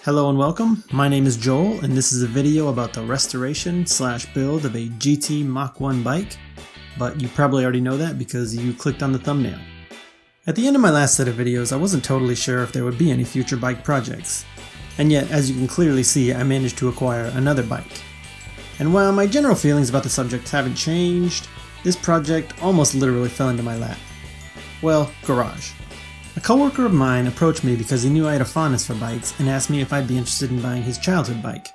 Hello and welcome, my name is Joel and this is a video about the restoration/build of a GT Mach 1 bike, but you probably already know that because you clicked on the thumbnail. At the end of my last set of videos I wasn't totally sure if there would be any future bike projects, and yet as you can clearly see I managed to acquire another bike. And while my general feelings about the subject haven't changed, this project almost literally fell into my lap. Well, garage. A coworker of mine approached me because he knew I had a fondness for bikes and asked me if I'd be interested in buying his childhood bike.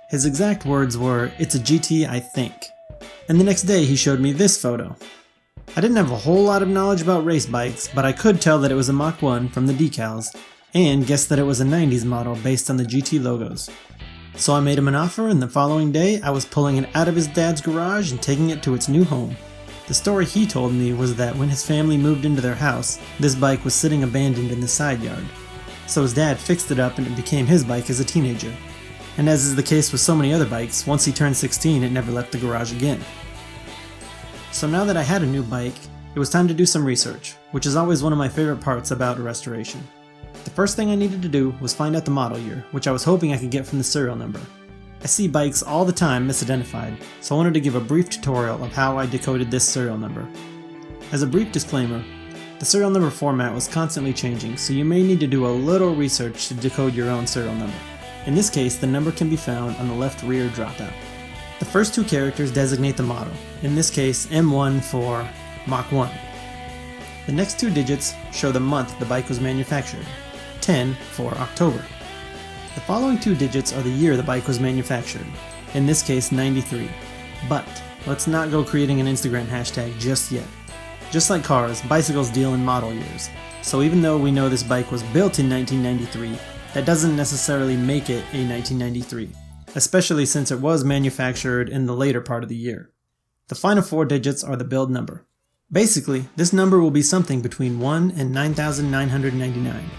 His exact words were, "It's a GT, I think." And the next day he showed me this photo. I didn't have a whole lot of knowledge about race bikes, but I could tell that it was a Mach 1 from the decals, and guessed that it was a 90s model based on the GT logos. So I made him an offer, and the following day I was pulling it out of his dad's garage and taking it to its new home. The story he told me was that when his family moved into their house, this bike was sitting abandoned in the side yard. So his dad fixed it up and it became his bike as a teenager. And as is the case with so many other bikes, once he turned 16 it never left the garage again. So now that I had a new bike, it was time to do some research, which is always one of my favorite parts about a restoration. The first thing I needed to do was find out the model year, which I was hoping I could get from the serial number. I see bikes all the time misidentified, so I wanted to give a brief tutorial of how I decoded this serial number. As a brief disclaimer, the serial number format was constantly changing, so you may need to do a little research to decode your own serial number. In this case, the number can be found on the left rear dropout. The first two characters designate the model, in this case M1 for Mach 1. The next two digits show the month the bike was manufactured, 10 for October. The following two digits are the year the bike was manufactured, in this case 93. But let's not go creating an Instagram hashtag just yet. Just like cars, bicycles deal in model years, so even though we know this bike was built in 1993, that doesn't necessarily make it a 1993, especially since it was manufactured in the later part of the year. The final four digits are the build number. Basically, this number will be something between 1 and 9,999.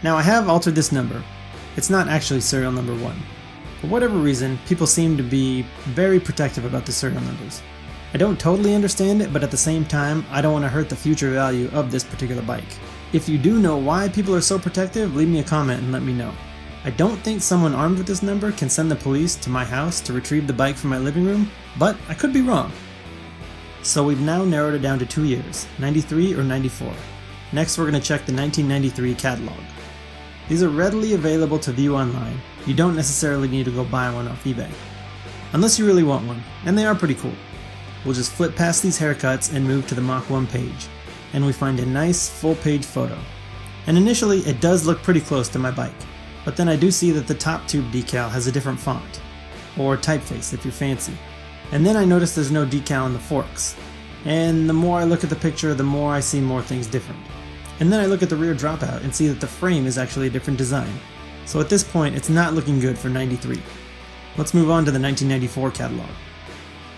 Now I have altered this number. It's not actually serial number 1. For whatever reason, people seem to be very protective about the serial numbers. I don't totally understand it, but at the same time, I don't want to hurt the future value of this particular bike. If you do know why people are so protective, leave me a comment and let me know. I don't think someone armed with this number can send the police to my house to retrieve the bike from my living room, but I could be wrong. So we've now narrowed it down to 2 years, 93 or 94. Next we're going to check the 1993 catalog. These are readily available to view online. You don't necessarily need to go buy one off eBay. Unless you really want one, and they are pretty cool. We'll just flip past these haircuts and move to the Mach 1 page, and we find a nice full-page photo. And initially it does look pretty close to my bike, but then I do see that the top tube decal has a different font, or typeface if you're fancy. And then I notice there's no decal on the forks, and the more I look at the picture, the more I see more things different. And then I look at the rear dropout and see that the frame is actually a different design. So at this point, it's not looking good for 93. Let's move on to the 1994 catalog.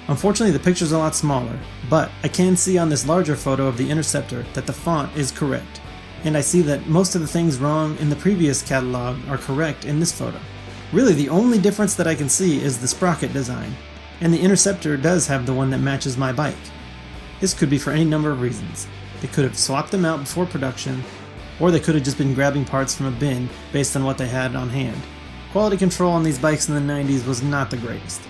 Unfortunately, the picture's a lot smaller, but I can see on this larger photo of the Interceptor that the font is correct. And I see that most of the things wrong in the previous catalog are correct in this photo. Really, the only difference that I can see is the sprocket design, and the Interceptor does have the one that matches my bike. This could be for any number of reasons. They could have swapped them out before production, or they could have just been grabbing parts from a bin based on what they had on hand. Quality control on these bikes in the 90s was not the greatest.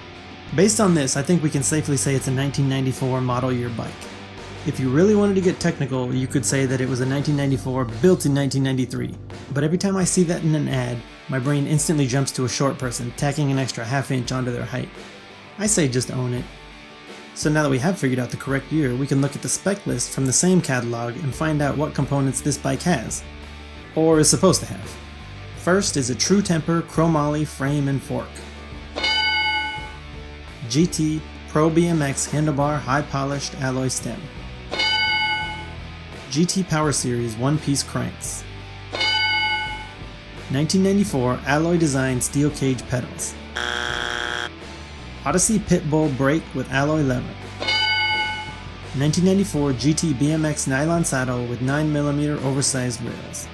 Based on this, I think we can safely say it's a 1994 model year bike. If you really wanted to get technical, you could say that it was a 1994 built in 1993. But every time I see that in an ad, my brain instantly jumps to a short person tacking an extra half inch onto their height. I say just own it. So now that we have figured out the correct year, we can look at the spec list from the same catalog and find out what components this bike has, or is supposed to have. First is a true temper chromoly frame and fork. GT Pro BMX handlebar high polished alloy stem. GT Power Series one-piece cranks. 1994 alloy design steel cage pedals. Odyssey Pitbull brake with alloy lever. 1994 GT BMX nylon saddle with 9mm oversized rails.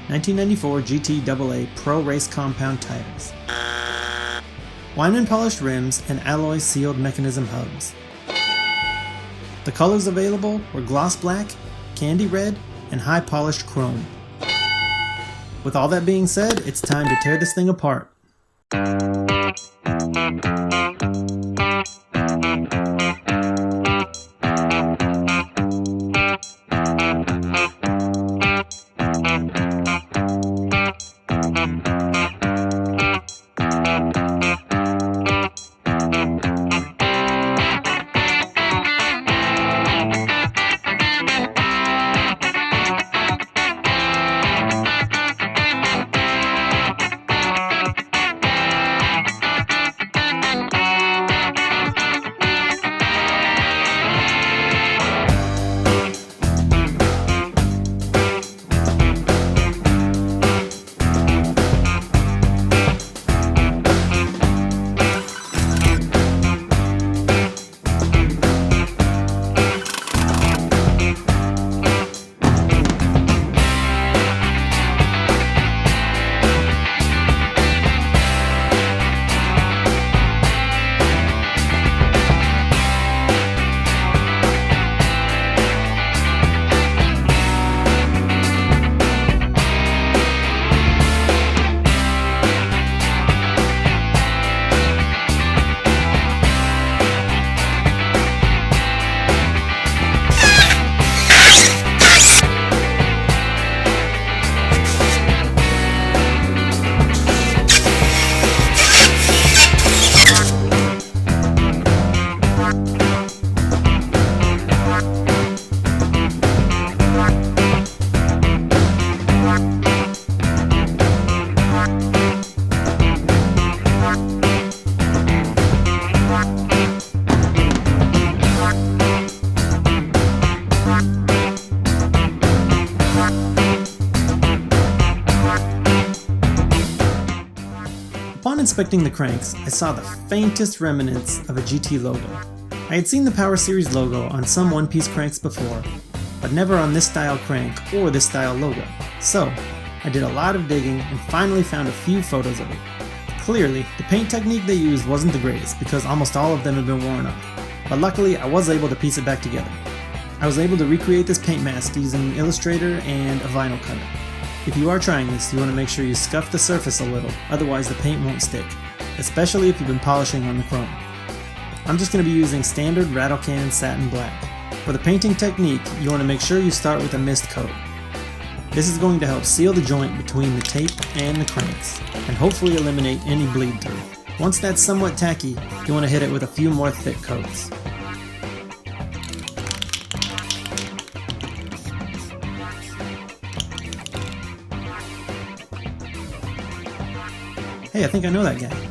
1994 GT AA Pro Race compound tires. Wine and polished rims and alloy sealed mechanism hubs. The colors available were gloss black, candy red, and high polished chrome. With all that being said, it's time to tear this thing apart. Upon inspecting the cranks, I saw the faintest remnants of a GT logo. I had seen the Power Series logo on some one-piece cranks before, but never on this style crank or this style logo. So, I did a lot of digging and finally found a few photos of it. Clearly, the paint technique they used wasn't the greatest because almost all of them had been worn off, but luckily I was able to piece it back together. I was able to recreate this paint mask using Illustrator and a vinyl cutter. If you are trying this, you want to make sure you scuff the surface a little, otherwise the paint won't stick, especially if you've been polishing on the chrome. I'm just going to be using standard rattle can satin black. For the painting technique, you want to make sure you start with a mist coat. This is going to help seal the joint between the tape and the cranks, and hopefully eliminate any bleed through. Once that's somewhat tacky, you want to hit it with a few more thick coats. Hey, I think I know that guy.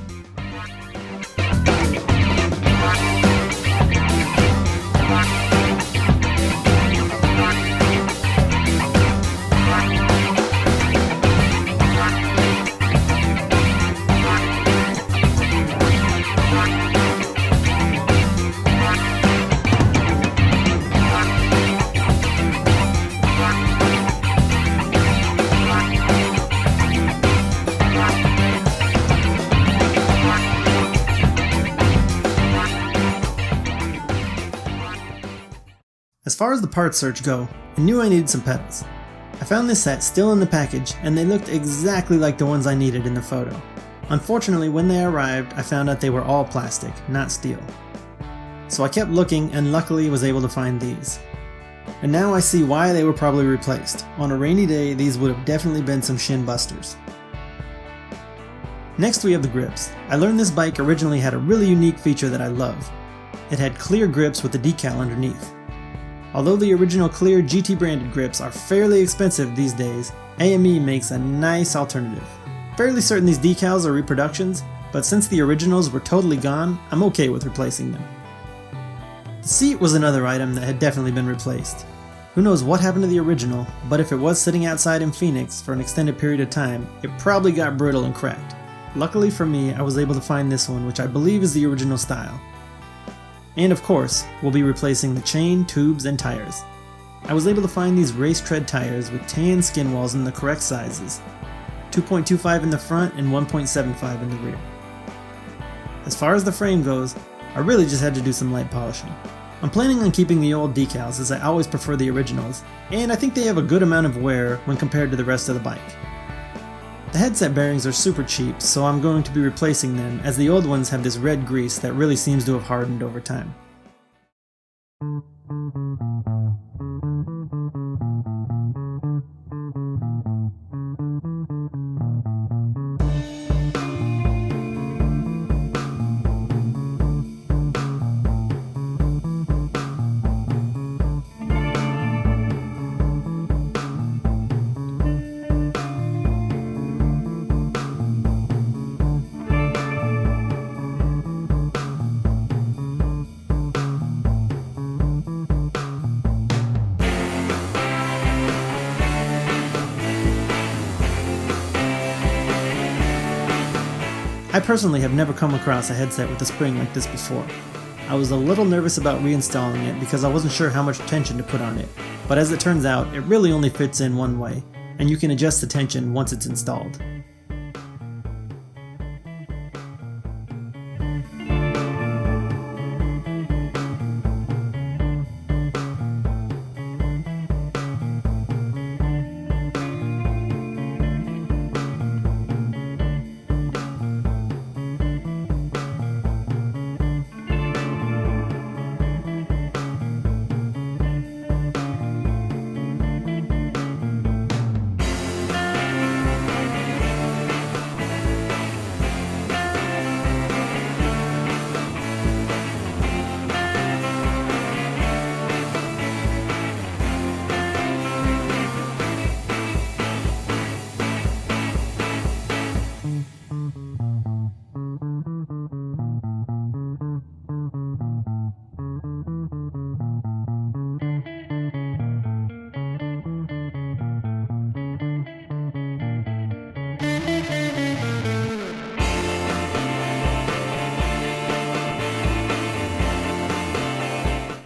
As far as the parts search go, I knew I needed some pedals. I found this set still in the package, and they looked exactly like the ones I needed in the photo. Unfortunately, when they arrived, I found out they were all plastic, not steel. So I kept looking and luckily was able to find these. And now I see why they were probably replaced. On a rainy day, these would have definitely been some shin busters. Next we have the grips. I learned this bike originally had a really unique feature that I love. It had clear grips with a decal underneath. Although the original clear GT branded grips are fairly expensive these days, AME makes a nice alternative. Fairly certain these decals are reproductions, but since the originals were totally gone, I'm okay with replacing them. The seat was another item that had definitely been replaced. Who knows what happened to the original, but if it was sitting outside in Phoenix for an extended period of time, it probably got brittle and cracked. Luckily for me, I was able to find this one, which I believe is the original style. And of course, we'll be replacing the chain, tubes, and tires. I was able to find these race tread tires with tan skin walls in the correct sizes, 2.25 in the front and 1.75 in the rear. As far as the frame goes, I really just had to do some light polishing. I'm planning on keeping the old decals as I always prefer the originals, and I think they have a good amount of wear when compared to the rest of the bike. The headset bearings are super cheap, so I'm going to be replacing them as the old ones have this red grease that really seems to have hardened over time. I personally have never come across a headset with a spring like this before. I was a little nervous about reinstalling it because I wasn't sure how much tension to put on it, but as it turns out, it really only fits in one way, and you can adjust the tension once it's installed.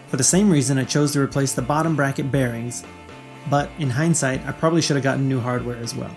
For the same reason, I chose to replace the bottom bracket bearings, but in hindsight, I probably should have gotten new hardware as well.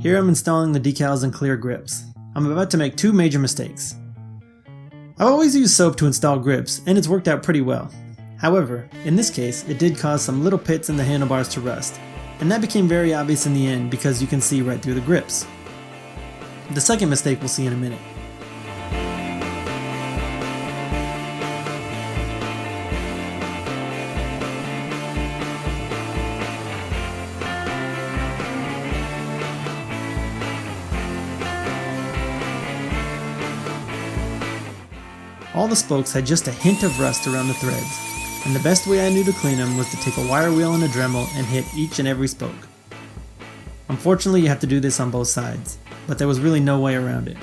Here I'm installing the decals and clear grips. I'm about to make two major mistakes. I've always used soap to install grips, and it's worked out pretty well. However, in this case, it did cause some little pits in the handlebars to rust, and that became very obvious in the end because you can see right through the grips. The second mistake we'll see in a minute. All the spokes had just a hint of rust around the threads, and the best way I knew to clean them was to take a wire wheel and a Dremel and hit each and every spoke. Unfortunately, you have to do this on both sides, but there was really no way around it.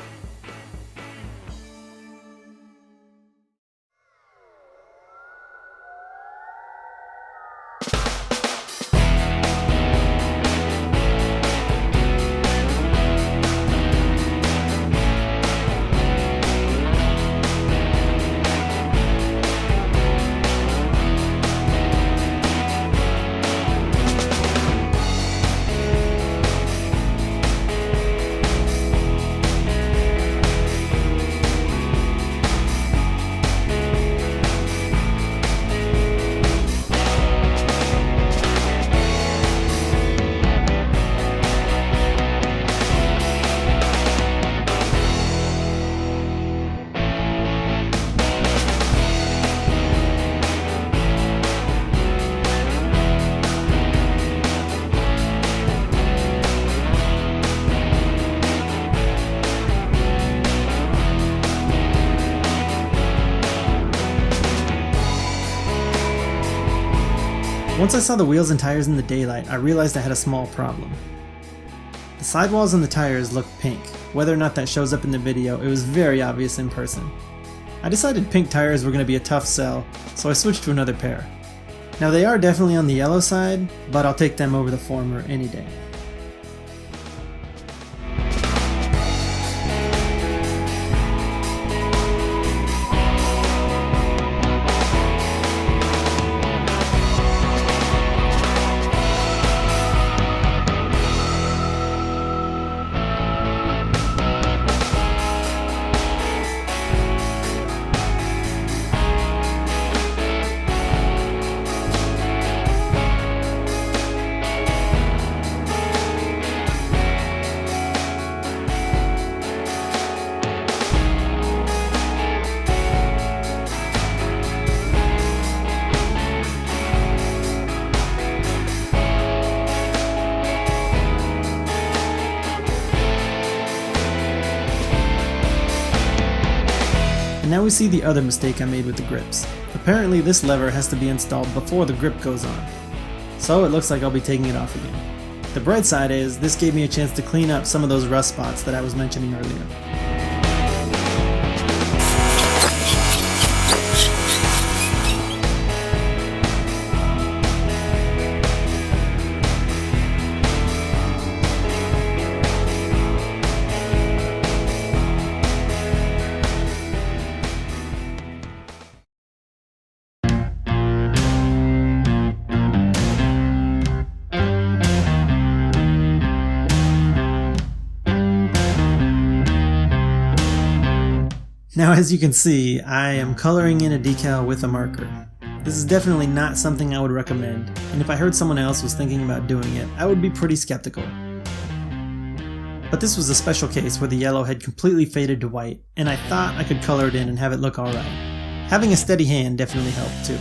Once I saw the wheels and tires in the daylight, I realized I had a small problem. The sidewalls on the tires looked pink. Whether or not that shows up in the video, it was very obvious in person. I decided pink tires were going to be a tough sell, so I switched to another pair. Now they are definitely on the yellow side, but I'll take them over the former any day. Now we see the other mistake I made with the grips. Apparently this lever has to be installed before the grip goes on. So it looks like I'll be taking it off again. The bright side is, this gave me a chance to clean up some of those rust spots that I was mentioning earlier. Now as you can see, I am coloring in a decal with a marker. This is definitely not something I would recommend, and if I heard someone else was thinking about doing it, I would be pretty skeptical. But this was a special case where the yellow had completely faded to white, and I thought I could color it in and have it look alright. Having a steady hand definitely helped too.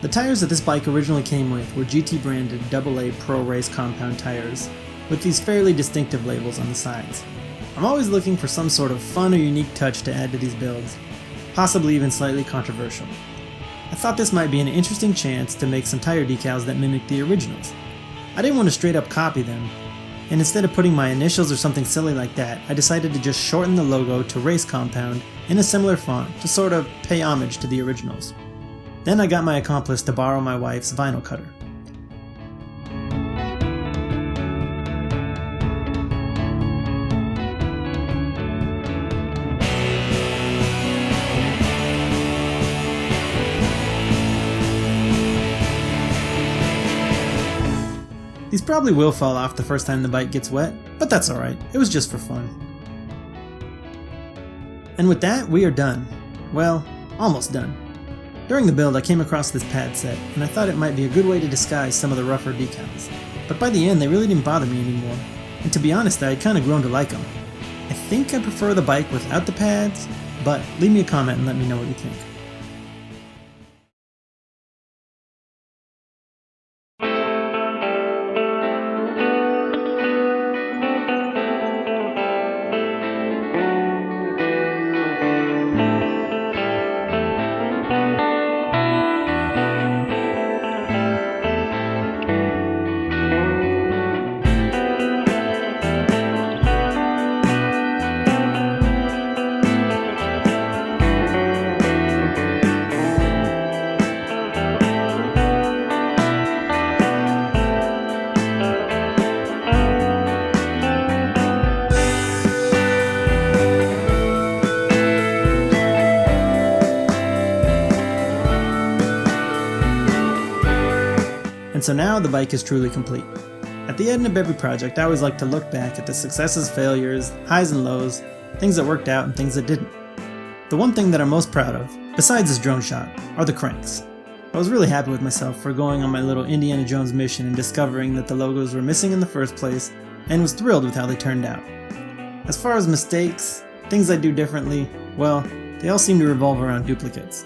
The tires that this bike originally came with were GT branded AA Pro Race compound tires, with these fairly distinctive labels on the sides. I'm always looking for some sort of fun or unique touch to add to these builds, possibly even slightly controversial. I thought this might be an interesting chance to make some tire decals that mimic the originals. I didn't want to straight up copy them, and instead of putting my initials or something silly like that, I decided to just shorten the logo to Race Compound in a similar font to sort of pay homage to the originals. Then I got my accomplice to borrow my wife's vinyl cutter. These probably will fall off the first time the bike gets wet, but that's alright, it was just for fun. And with that, we are done. Well, almost done. During the build I came across this pad set, and I thought it might be a good way to disguise some of the rougher decals. But by the end they really didn't bother me anymore, and to be honest I had kinda grown to like them. I think I prefer the bike without the pads, but leave me a comment and let me know what you think. And so now the bike is truly complete. At the end of every project, I always like to look back at the successes, failures, highs and lows, things that worked out and things that didn't. The one thing that I'm most proud of, besides this drone shot, are the cranks. I was really happy with myself for going on my little Indiana Jones mission and discovering that the logos were missing in the first place, and was thrilled with how they turned out. As far as mistakes, things I do differently, well, they all seem to revolve around duplicates.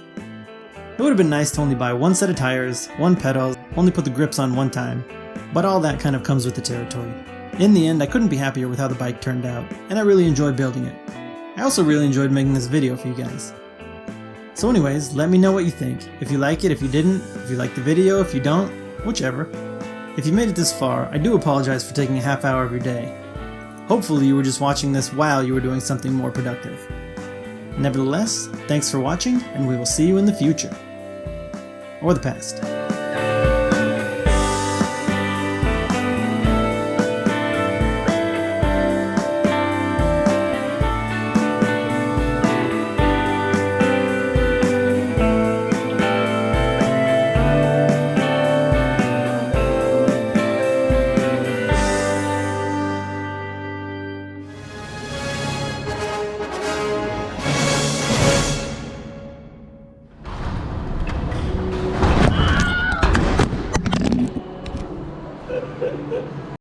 It would have been nice to only buy one set of tires, one pedal, only put the grips on one time, but all that kind of comes with the territory. In the end, I couldn't be happier with how the bike turned out, and I really enjoyed building it. I also really enjoyed making this video for you guys. So anyways, let me know what you think. If you like it, if you didn't, if you like the video, if you don't, whichever. If you made it this far, I do apologize for taking a half hour of your day. Hopefully you were just watching this while you were doing something more productive. Nevertheless, thanks for watching, and we will see you in the future. Or the past.